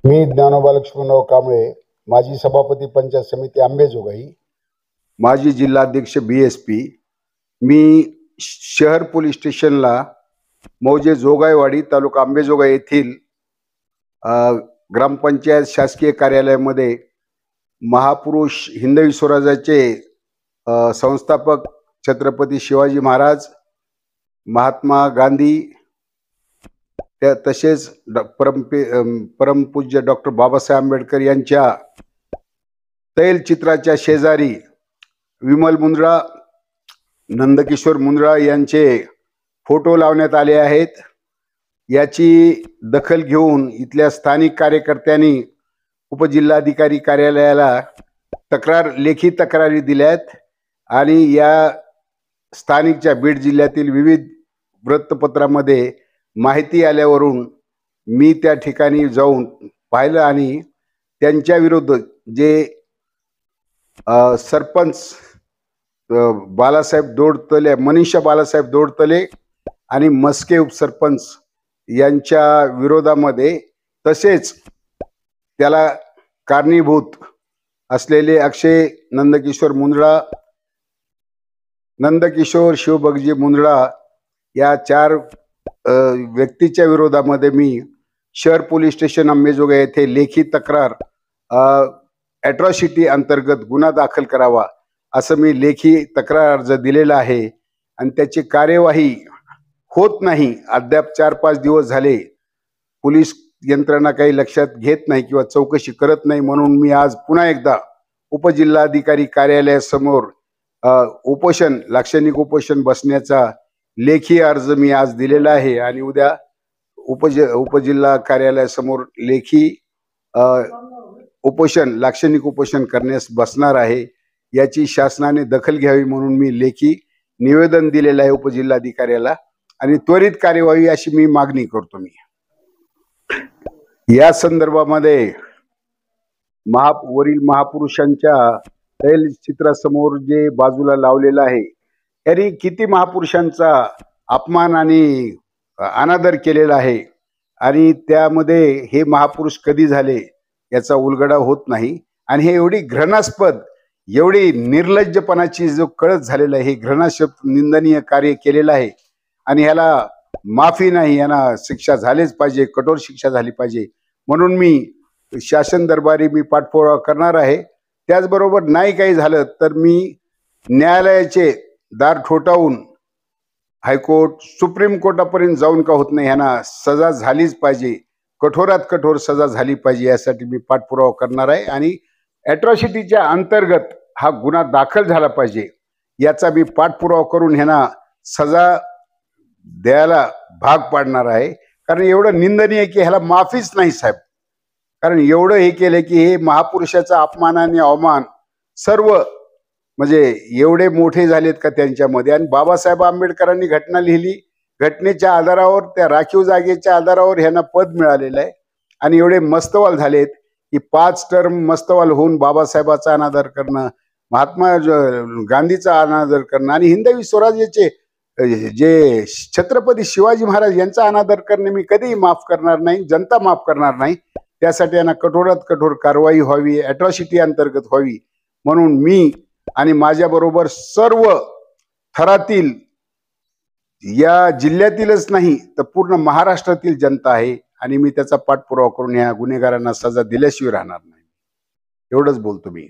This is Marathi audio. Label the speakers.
Speaker 1: मी ज्ञानोबा लक्ष्मणराव कांबळे, माजी सभापती पंचायत समिती अंबेजोगाई,
Speaker 2: माजी जिल्हाध्यक्ष BSP। मी शहर पोलीस स्टेशनला मौजे जोगाईवाडी तालुका अंबेजोगाई येथील ग्रामपंचायत शासकीय कार्यालयामध्ये महापुरुष हिंदवी स्वराज्याचे संस्थापक छत्रपती शिवाजी महाराज, महात्मा गांधी, तसेच परमपूज्य डॉक्टर बाबासाहेब आंबेडकर यांच्या तैलचित्राच्या शेजारी विमल मुंद्रा, नंदकिशोर मुंद्रा यांचे फोटो लावण्यात आले आहेत। याची दखल घेऊन इथल्या स्थानिक कार्यकर्त्यांनी उपजिल्हाधिकारी कार्यालयाला लेखी तक्रारी दिल्यात आणि या स्थानिकच्या बीड जिल्ह्यातील विविध वृत्तपत्रामध्ये माहिती आल्यावरून मी त्या ठिकाणी जाऊन पाहिलं आणि त्यांच्या विरुद्ध जे सरपंच बालासाहेब दोडतले, मनीषा बालासाहेब दोडतले आणि मस्के उपसरपंच यांच्या विरोधामध्ये, तसेच त्याला कारणीभूत असलेले अक्षय नंदकिशोर शिवभगजी मुंद्रा या 4 व्यक्तीच्या विरोधामध्ये मी शहर पोलीस स्टेशन अंबेजोगाई येथे लेखी तक्रार ॲट्रॉसिटी अंतर्गत गुन्हा दाखल करावा असं मी लेखी तक्रार अर्ज दिलेला आहे आणि त्याची कार्यवाही होत नाही। अद्याप 4-5 दिवस झाले पोलीस यंत्रणा काही लक्षात घेत नाही किंवा चौकशी करत नाही, म्हणून मी आज पुन्हा एकदा उपजिल्हाधिकारी कार्यालयासमोर लाक्षणिक उपोषण बसण्याचा लेखी अर्ज मी आज दिलेला आहे आणि उद्या उपजिल्हा कार्यालयासमोर लेखी लाक्षणिक उपोषण करण्यास बसणार आहे। याची शासनाने दखल घ्यावी म्हणून मी लेखी निवेदन दिलेलं आहे उपजिल्हाधिकाऱ्याला आणि त्वरित कार्यवाही अशी मी मागणी करतो। या संदर्भामध्ये वरील महापुरुषांच्या तैलचित्रासमोर जे बाजूला लावलेलं आहे, यांनी किती महापुरुषांचा अपमान आणि अनादर केलेला आहे आणि त्यामध्ये हे महापुरुष कधी झाले याचा उलगडा होत नाही आणि हे एवढी घृणास्पद, एवढी निर्लज्जपणाची जो कळत झालेला आहे, हे घृणास्पद निंदनीय कार्य केलेलं आहे आणि ह्याला माफी नाही, यांना शिक्षा झालीच पाहिजे, कठोर शिक्षा झाली पाहिजे म्हणून मी शासन दरबारी मी पाठपुरावा करणार आहे। त्याचबरोबर नाही काही झालं तर मी न्यायालयाचे दार ठोठावून हायकोर्ट, सुप्रीम कोर्टापर्यंत जाऊन का होत नाही, ह्यांना सजा झालीच पाहिजे, कठोरात कठोर सजा झाली पाहिजे यासाठी मी पाठपुरावा करणार आहे आणि ॲट्रॉसिटीच्या अंतर्गत हा गुन्हा दाखल झाला पाहिजे याचा मी पाठपुरावा करून ह्यांना सजा द्यायला भाग पाडणार आहे। कारण एवढं निंदनीय की ह्याला माफीच नाही साहेब, कारण एवढं हे केलं की हे महापुरुषाचा अपमान आणि अवमान सर्व म्हणजे एवढे मोठे झालेत का त्यांच्यामध्ये। आणि बाबासाहेब आंबेडकरांनी घटना लिहिली, घटनेच्या आधारावर, त्या राखीव जागेच्या आधारावर ह्यांना पद मिळालेलं आहे आणि एवढे मस्तवाल झालेत की 5 टर्म मस्तवाल होऊन बाबासाहेबाचा अनादर करणं, महात्मा गांधीचा अनादर करणं आणि हिंदवी स्वराज्याचे जे छत्रपती शिवाजी महाराज यांचा अनादर करणे मी कधीही माफ करणार नाही, जनता माफ करणार नाही। त्यासाठी यांना कठोरात कठोर कारवाई व्हावी, ॲट्रॉसिटी अंतर्गत व्हावी म्हणून मी आणि माझ्याबरोबर सर्व थरातील, या जिल्ह्यातीलच नाही तर पूर्ण महाराष्ट्रातील जनता आहे आणि मी त्याचा पाठपुरावा करून या गुन्हेगारांना सजा दिल्याशिवाय राहणार नाही, एवढंच बोलतो मी।